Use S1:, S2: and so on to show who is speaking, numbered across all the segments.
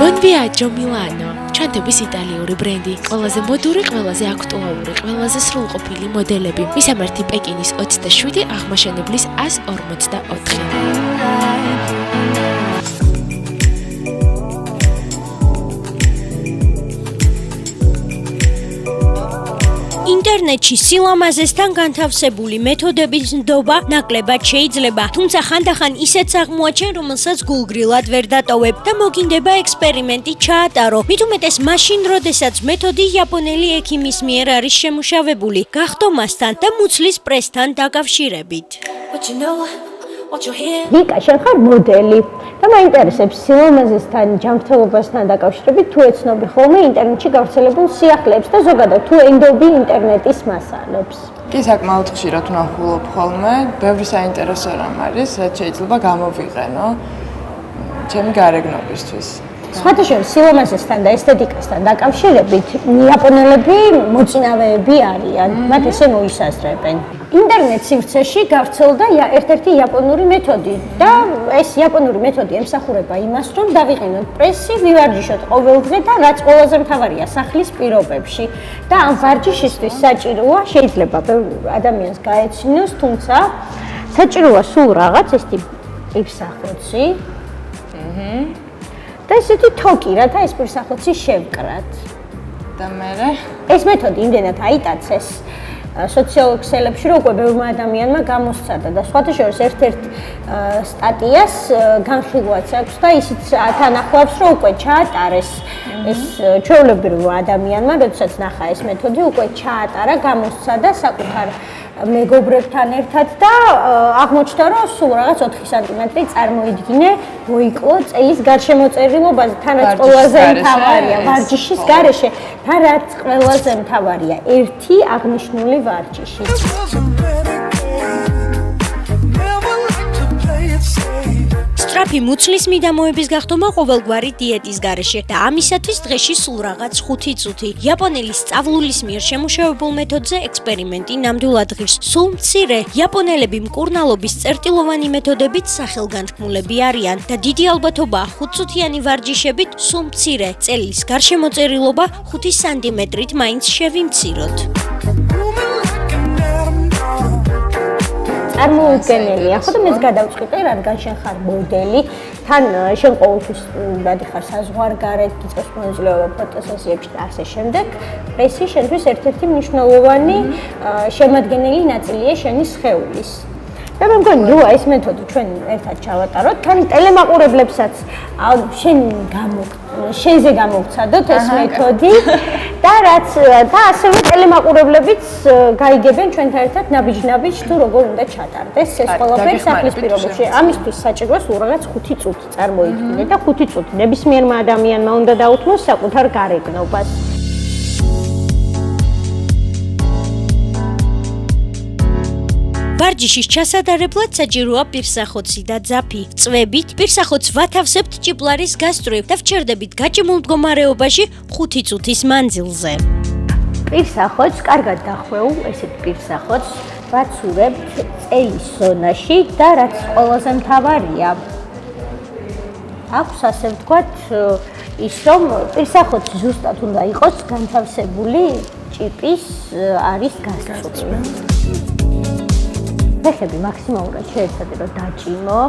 S1: Buon viaggio Milano. Ჩვენთვის იტალიური ბრენდი, ყველაზე მოდური, ყველაზე აქტუალური, ყველაზე სრულყოფილი მოდელები. მისამართი პეკინის 27, აღმაშენებლის 144.
S2: ინტერნეტში სილამაზესთან განთავსებული მეთოდების ნდობა ნაკლებად შეიძლება, თუმცა ხანდახან ისეც აღმოაჩენ, რომელსაც გულგრილად ვერ დატოვებ და მოგინდება ექსპერიმენტი ჩაატარო. მით უმეტეს მაშინ, როდესაც მეთოდი იაპონელი ექიმის მიერ არის შემუშავებული, გახდომასთან და მუცლის პრესთან დაკავშირებით.
S3: ვიკა, შენ ხარ მოდელი და მაინტერესებს სილამაზესთან ჯანმრთელობასთან დაკავშირებით თუ ეცნობი ხოლმე ინტერნეტში გავრცელებულ სიახლეებს და ზოგადად თუ ენდობი ინტერნეტის მასალებს.
S4: კი, საკმაოდ ხშირად ვნახულობ ხოლმე, ბევრი საინტერესო რამ არის, რაც შეიძლება გამოვიყენო ჩემი გარეგნობისთვის.
S3: სხვათა შორის სილამაზესთან და ესთეტიკასთან დაკავშირებით იაპონელები მოწინავეები არიან, მათ ესე მოისაზრებენ. ინტერნეტ სივრცეში გავრცელდა ერთ-ერთი იაპონური მეთოდი და ეს იაპონური მეთოდი ემსახურება იმას, რომ დავიყენოთ პრესი, ვივარჯიშოთ ყოველდღე და რაც ყველაზე მთავარია სახლის პირობებში და ამ ვარჯიშისთვის საჭიროა, შეიძლება ადამიანს გაეცინოს, თუმცა საჭიროა სულ რაღაც ესეთი პირსახოცი. და ესეთი თოკი, რათა ეს პირსახოცი შევკრათ.
S4: და მერე
S3: ეს მეთოდი იმდენად აიტაცეს სოციალურ ქსელებში, რომ უკვე ბევრმა ადამიანმა გამოსცადა და სხვათა შორის ერთ-ერთ სტატიას განხილვაც აქვს და ისიც თან ახლავს, რომ უკვე ჩაატარეს ეს ჩვეულებრივ ადამიანმა, როდესაც ნახა ეს მეთოდი, უკვე ჩაატარა, გამოსცადა საკუთარ მეგობრებთან ერთად და აღმოჩნდა, რომ სულ რაღაც 4 სანტიმეტრი წარმოიდგინე, მოიკლო წელის გარშემოწერილობაზე, თან რაც ყველაზე მთავარია, ვარჯიშის გარეშე, თან რაც ყველაზე მთავარია, ერთი აღნიშნული ვარჯიში.
S2: სწრაფი მუცლის მიდამოების გახდომა ყოველგვარი დიეტის გარეშე და ამისათვის დღეში სულ რაღაც 5 წუთი. იაპონელი სწავლის მიერ შემუშავებულ მეთოდზე ექსპერიმენტი ნამდვილად ღირს. სულ მცირე იაპონელები მკურნალობის წერტილოვანი მეთოდებით სახელგანთქმულები არიან და დიდი ალბათობაა 5 წუთიანი ვარჯიშებით სულ მცირე წელის გარშემოწერილობა 5 სანტიმეტრით მაინც შევიმციროთ.
S3: წარმოუდგენელია, ხო და მეც გადავწყვიტე, რადგან შენ ხარ მოდელი, თან შენ ყოველთვის დადიხარ საზღვარგარეთ, გიწევს მონაწილეობა ფოტოსესიებში და ასე შემდეგ. პრესი შენთვის ერთ-ერთი მნიშვნელოვანი შემადგენელი ნაწილია შენი სხეულის. და მე მგონი, რომ ეს მეთოდი ჩვენ ერთად ჩავატაროთ, თან ტელემაყურებლებსაც შენზე გამოვცადოთ ეს მეთოდი და რაც და ასევე ტელემაყურებლებიც გაიგებენ ჩვენთან ერთად ნაბიჯ-ნაბიჯ თუ როგორ უნდა ჩატარდეს ეს ყველაფერი სახლის პირობებში. ამისთვის საჭიროა სულ რაღაც 5 წუთი წარმოიდგინე და 5 წუთი ნებისმიერმა ადამიანმა უნდა დაუთმოს საკუთარ გარეგნობას.
S2: ვარჯიშის ჩასატარებლად საჭიროა პირსახოცი და ძაფი. წვებით პირსახოცს ვათავსებთ ჭიპლარის გასწვრივ და ვჩერდებით გაჭიმულ მდგომარეობაში 5 წუთის მანძილზე.
S3: პირსახოცს კარგად დახვეულ ესეთ პირსახოცს ვაცურებთ წელის ზონაში და რაც ყველაზე მთავარია, აქვს ასე ვთქვათ ის, რომ პირსახოცი ზუსტად უნდა იყოს განთავსებული ჭიპის არის გასწვრივ. ფეხები მაქსიმალურად შეეცადე, რომ დაჭიმო.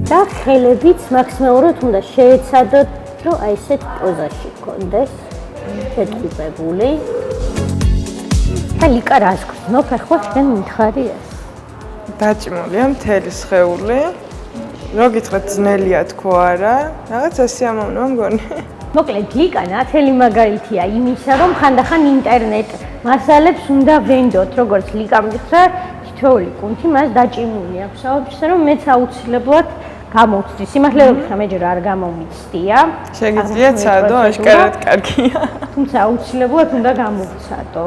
S3: და ხელებიც მაქსიმალურად უნდა შეეცადოთ, რომ აი ესეთ პოზაში გქონდეს, შეტყუპებული. და ლიკა რას გრძნობ, ახლა შენ მითხარი ეს.
S4: დაჭიმულია მთელი სხეული. რო გითხრათ ძნელია თქო არა, რაღაც ასიამოვნო მგონი.
S3: მოკლედ ლიკა ნათელი მაგალითია იმისა, რომ ხანდახან ინტერნეტ მასალებს უნდა ვენდოთ, როგორც ლიკამ გითხრა, თითოეული კუნთი მას დაჭიმული აქვს. საუბრისე რომ მეც აუცილებლად გამოვცდი. სიმართლე რომ გითხრა, მეჯერ არ გამომიცდია.
S4: შეგიძლია ცადო, აშკარად კარგია.
S3: თუმცა აუცილებლად უნდა გამოვცადო.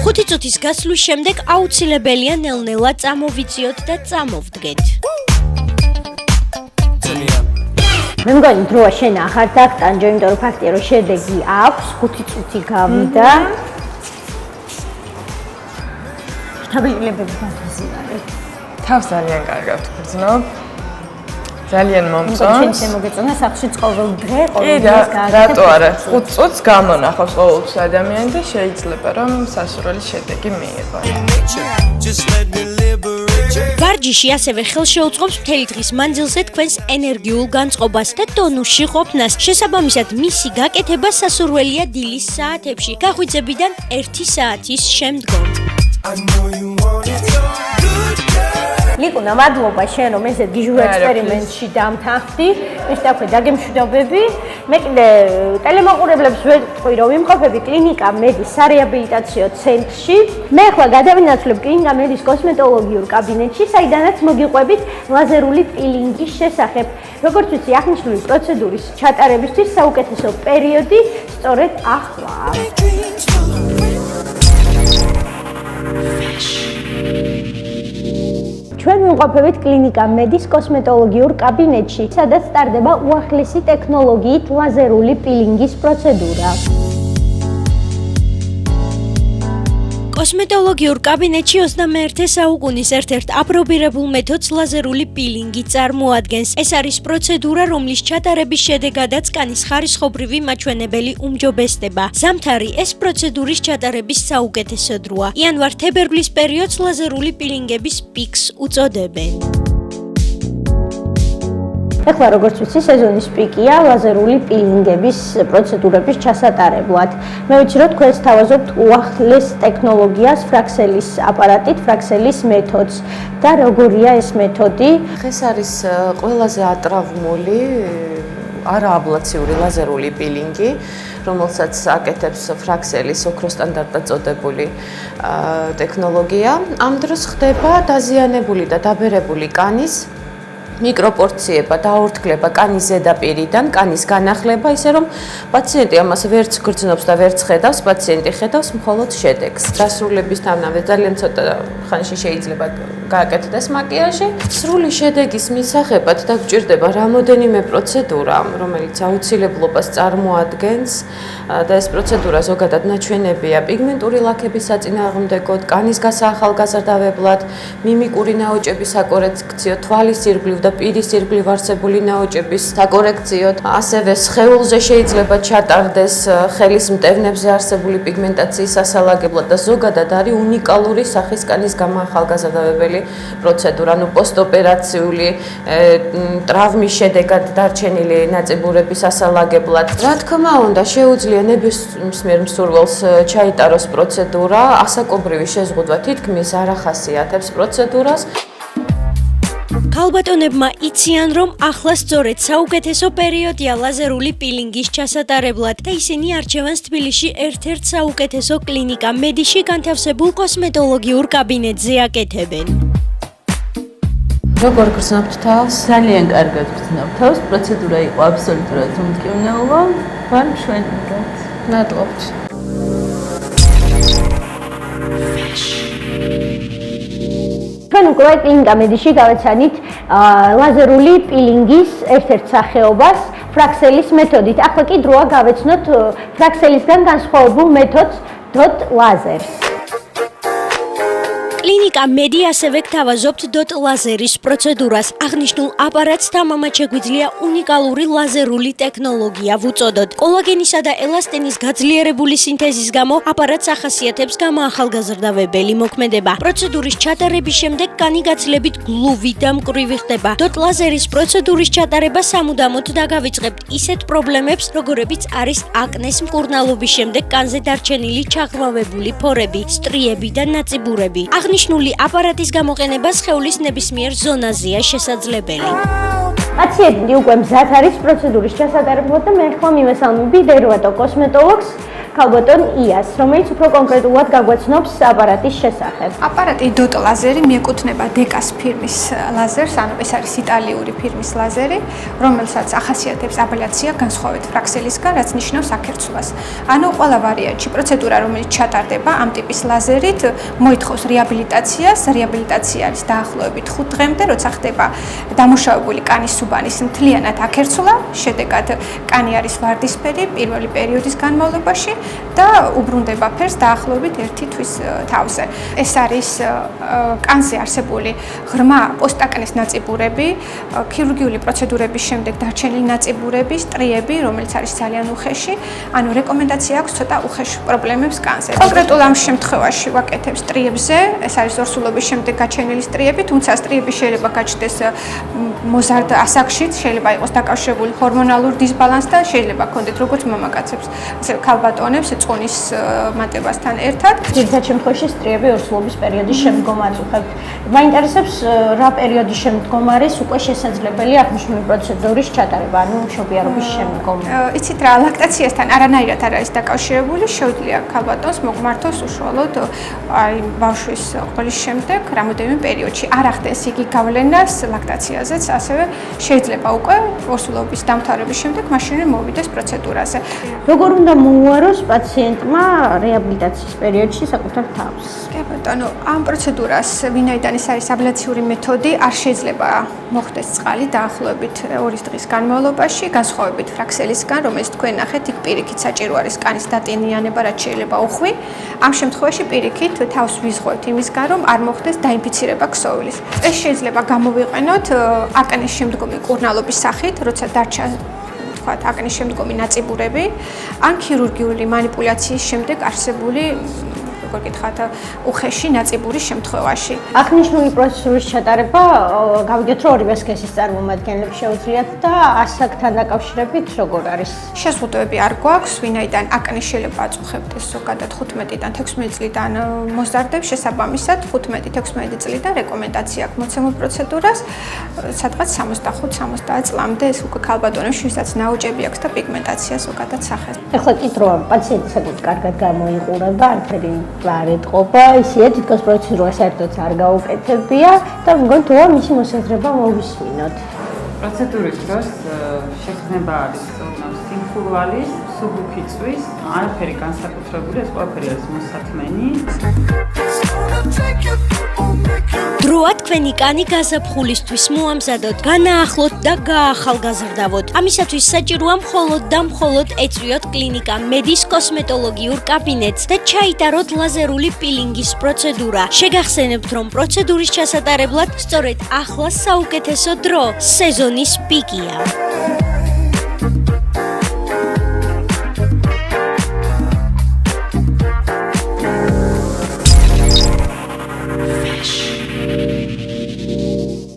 S2: 5 წუთის გასვლის შემდეგ აუცილებელია ნელ-ნელა წამოვიწიოთ და წამოვდგეთ.
S3: მე მგონი დროა შენ ახარ დაგტანჯო, იმიტომ რომ ფაქტია რომ შედეგი აქვს, 5 წუთი გავიდა. დაბინებები გაგზავნა.
S4: თავს ძალიან კარგად ვგრძნობ. ძალიან მომწონს.
S3: ჩვენს მოგეწონა სახლში ყოველ დღე
S4: კი, რატო არა? 5 წუთს გამონახავს ყოველთვის ადამიანი და შეიძლება რომ სასურველი შედეგი მიიღო.
S2: ვარჯიში ასევე ხელშეუწყობს მთელი დღის მანძილზე თქვენს ენერგიულ განწყობას და ტონუსში ყოფნას. შესაბამისად, მისი გაკეთება სასურველია დილის საათებში, გაღვიძებიდან 1 საათის შემდგომ.
S3: ლიკუნა, მადლობა შენ რომ ესეთ გიჟურ ექსპერიმენტში დამთანხმდი. ვისთაქვე დაგემშვიდობები. მე კიდე ტელემოყურებლებს ვეთქვი რომ იმყოფები კლინიკა მედის სარეაბილიტაციო ცენტრში. მე ახლა გადავინაცვლებ კლინიკა მედის კოსმეტოლოგიურ კაბინეტში, საიდანაც მოგიყვებით ლაზერული პილინგის შესახებ. როგორც ვიცი, აღნიშნული პროცედურის ჩატარებისთვის საუკეთესო პერიოდი სწორედ ახლა. ჩვენ ვიმყოფებით კლინიკა მედის კოსმეტოლოგიურ კაბინეტში, სადაც ტარდება უახლესი ტექნოლოგიით ლაზერული პილინგის პროცედურა.
S2: კოსმეტოლოგიურ კაბინეტში 21 საუკუნის ერთ-ერთ აპრობირებულ მეთოდს ლაზერული პილინგი წარმოადგენს. ეს არის პროცედურა, რომლის ჩატარების შედეგადაც კანის ხარისხობრივი მაჩვენებელი უმჯობესდება. ზამთარი ეს პროცედურის ჩატარების საუკეთესო დროა. იანვარ-თებერვლის პერიოდს ლაზერული პილინგების პიკს უწოდებენ.
S3: ეხლა როგორც ვიცი, სეზონის პიკია ლაზერული პილინგების პროცედურების ჩასატარებლად. მე ვიცი, რომ თქვენ სთავაზობთ უახლეს ტექნოლოგიას, ფრაქსელის აპარატით, ფრაქსელის მეთოდს და როგორია ეს მეთოდი?
S5: ეს არის ყველაზე ატრავნული არააბლაციური ლაზერული პილინგი, რომელსაც აკეთებს ფრაქსელის ოქროს სტანდარტად წოდებული ტექნოლოგია. ამ დროს ხდება დაზიანებული და დაბერებული კანის მიკროპორციება, დაურთქლება კანის ზედაპირიდან, კანის განახლება, ისე რომ პაციენტი ამას ვერც გრძნობს და ვერც ხედავს, პაციენტი ხედავს მხოლოდ შედეგს. დასრულებისთანავე ძალიან ცოტა ხანში შეიძლება გააკეთდეს მაკიაჟი. სრული შედეგის მისაღებად დაგჭირდება რამოდენიმე პროცედურა, რომელიც აუცილებლობას წარმოადგენს და ეს პროცედურა ზოგადად ნაჩვენებია პიგმენტური ლაქების საწინააღმდეგოდ, კანის გასაახალგაზრდავებლად, მიმიკური ნაოჭების საკორექციო, თვალის ირგვლივ და პირის ირგვლივ არსებული ნაოჭების საკორექციოდ, ასევე სხეულზე შეიძლება ჩატარდეს ხელის მტევნებზე არსებული პიგმენტაციის სასალაგებლად და ზოგადად არის უნიკალური სახის კანის გამაახალგაზრდავებელი პროცედურა, ანუ პოსტოპერაციული ტრავმის შედეგად დარჩენილი ნაწიბურების სასალაგებლად. რა თქმა უნდა, შეუძლია ნებისმიერ მსურველს ჩაიტაროს პროცედურა, ასაკობრივი შეზღუდვა თითქმის არ ახასიათებს პროცედურას.
S2: ქალბატონებმა იციან, რომ ახლა სწორედ საუკეთესო პერიოდია ლაზერული პილინგის ჩასატარებლად და ისინი არჩევენ თბილისში ერთ-ერთ საუკეთესო კლინიკა მედიში განთავსებულ კოსმეტოლოგიურ კაბინეტზე აკეთებენ.
S5: როგორ გრძნობთ თავს?
S6: ძალიან კარგად გრძნობ თავს. პროცედურა იყო აბსოლუტურად უმტკივნეულო. ვარ მშვენივრად.
S5: მადლობთ.
S3: ჩვენ უკვე კლინიკა მედიში გავეცანით ლაზერული პილინგის ერთ-ერთ სახეობას, ფრაქსელის მეთოდით. ახლა კი დროა გავეცნოთ ფრაქსელისგან განსხვავებულ მეთოდს დოტ ლაზერს.
S2: კლინიკა მედი ასევე გთავაზობთ დოტ ლაზერის პროცედურას. აღნიშნულ აპარატს თამამად შეგვიძლია უნიკალური ლაზერული ტექნოლოგია ვუწოდოთ. კოლაგენისა და ელასტინის გაძლიერებული სინთეზის გამო აპარატს ახასიათებს გამაახალგაზრდავებელი მოქმედება. პროცედურის ჩატარების შემდეგ კანი გაცილებით გლუვი და მკვრივი ხდება. დოტ ლაზერის პროცედურის ჩატარება სამუდამოდ დაგავიწყებთ ისეთ პრობლემებს, როგორებიც არის აკნეს მკურნალობის შემდეგ კანზე დარჩენილი ჩაღრმავებული ფორები, სტრიები და ნაწიბურები. აღნიშნული აპარატის გამოყენება სხეულის ნებისმიერ ზონაზეა შესაძლებელი.
S3: პაციენტი უკვე მზად არის პროცედურის ჩასატარებლად და მე ახლა მივესალმები დერმატო კოსმეტოლოგს ქალბატონ იას, რომელიც უფრო კონკრეტულად გაგვეცნობს აპარატის შესახებ.
S7: აპარატი დოტ ლაზერი მიეკუთვნება დეკას ფირმის ლაზერს, ანუ ეს არის იტალიური ფირმის ლაზერი, რომელსაც ახასიათებს აბლაცია განსხვავებით ფრაქსელისგან, რაც ნიშნავს აქერცვლას. ანუ ყველა ვარიანტში პროცედურა, რომელიც ჩატარდება ამ ტიპის ლაზერით, მოითხოვს რეაბილიტაციას. რეაბილიტაცია არის დაახლოებით 5 დღემდე, როცა ხდება დამუშავებული კანის უბანის მთლიანად აქერცვლა, შედეგად კანი არის ვარდისფერი პირველი პერიოდის განმავლობაში. და უბრუნდება ფერს დაახლოებით 1 თვის თავზე. ეს არის კანზე არსებული ღრმა პოსტაკნის ნაწიბურები, ქირურგიული პროცედურების შემდეგ დარჩენილი ნაწიბურები, სტრიები, რომელიც არის ძალიან უხეში. ანუ რეკომენდაცია აქვს ცოტა უხეშ პრობლემებს კანზე. კონკრეტულ ამ შემთხვევაში ვაკეთებ სტრიებზე, ეს არის ორსულობის შემდეგ გაჩენილი სტრიები, თუმცა სტრიები შეიძლება გაჩნდეს მოზარდ ასაკშიც, შეიძლება იყოს დაკავშირებული ჰორმონალურ დისბალანსთან, შეიძლება ჰქონდეთ როგორც მამაკაცებს, ასევე ქალბატონებს წყონის მატებასთან ერთად.
S3: ძირითად შემთხვევაში სტრიები ორსულობის პერიოდის შემდგომ აწუხებთ. მაინტერესებს რა პერიოდის შემდგომ არის უკვე შესაძლებელი აღნიშნული პროცედურის ჩატარება, ანუ მშობიარობის შემდგომ.
S7: იცით რა, ლაქტაციასთან არანაირად არ არის დაკავშირებული, შეუძლია ქალბატონს მოგმართოს უშუალოდ აი ბავშვის ყოლის შემდეგ რამოდენიმე პერიოდში. არ ახდენს იგი გავლენას ლაქტაციაზეც, ასევე შეიძლება უკვე ორსულობის დამთავრების შემდეგ მაშინვე მოვიდეს პროცედურაზე.
S3: როგორ უნდა მოუაროს პაციენტმა რეაბილიტაციის პერიოდში საკუთარ თავს?
S7: კი ბატონო, ამ პროცედურას ვინაიდან ეს არის აბლაციური მეთოდი, არ შეიძლება მოხდეს წყალი დაახლოებით 2 დღის განმავლობაში, განსხვავებით ფრაქსელისგან, რომელიც თქვენ ნახეთ, იქ პირიქით საჭირო არის კანის დატენიანება, რაც შეიძლება უხვი. ამ შემთხვევაში პირიქით თავს ვიზღვევთ იმისგან, რომ არ მოხდეს დაინფიცირება ქსოვილის. ეს შეიძლება გამოვიყენოთ აკნის შემდგომი კურნალობის სახით, როცა დარჩა თქვათ აკნის შემდგომი ნაწიბურები, ან ქირურგიული მანიპულაციის შემდეგ არსებული როგორ გითხრათ, უხეში ნაწიბურის შემთხვევაში.
S3: აღნიშნული პროცედურის ჩატარება გავიგეთ, რომ ორივე სქესის წარმომადგენლებს შეუძლიათ და ასაკთან დაკავშირებით როგორ არის?
S7: შეზღუდვები არ გვაქვს, ვინაიდან აკნის შეიძლება აწუხებდეს ზოგადად 15-დან 16 წლიდან მოზარდებს, შესაბამისად 15-16 წლიდან რეკომენდაცია აქვს მოცემულ პროცედურას, სადღაც 65-70 წლამდე ეს უკვე ქალბატონებს ვისაც ნაოჭები აქვს და პიგმენტაცია ზოგადად სახეს.
S3: ეხლა კითხვა, პაციენტი საკუთარ კარგად გამოიყურება, არაფერი არ ეთყობა, ისეა თითქოს პროცედურა საერთოდ არ გაუკეთებია და მგონი თუ მისი მოსაზრება მოვისმინოთ.
S8: პროცედურის დროს შეგრძნება არის სიმხურვალის, სუბუქიწვის, არაფერი განსაკუთრებული, ეს ყველაფერი არის მოსათმენი.
S2: დროა თქვენი კანი გაზაფხულისთვის მოამზადოთ, განაახლოთ და გაახალგაზრდავოთ. ამისათვის საჭიროა მხოლოდ და მხოლოდ ეწვიოთ კლინიკა მედის კოსმეტოლოგიურ კაბინეტს და ჩაიტაროთ ლაზერული პილინგის პროცედურა. შეგახსენებთ, რომ პროცედურის ჩასატარებლად სწორედ ახლა საუკეთესო დრო სეზონის პიკია.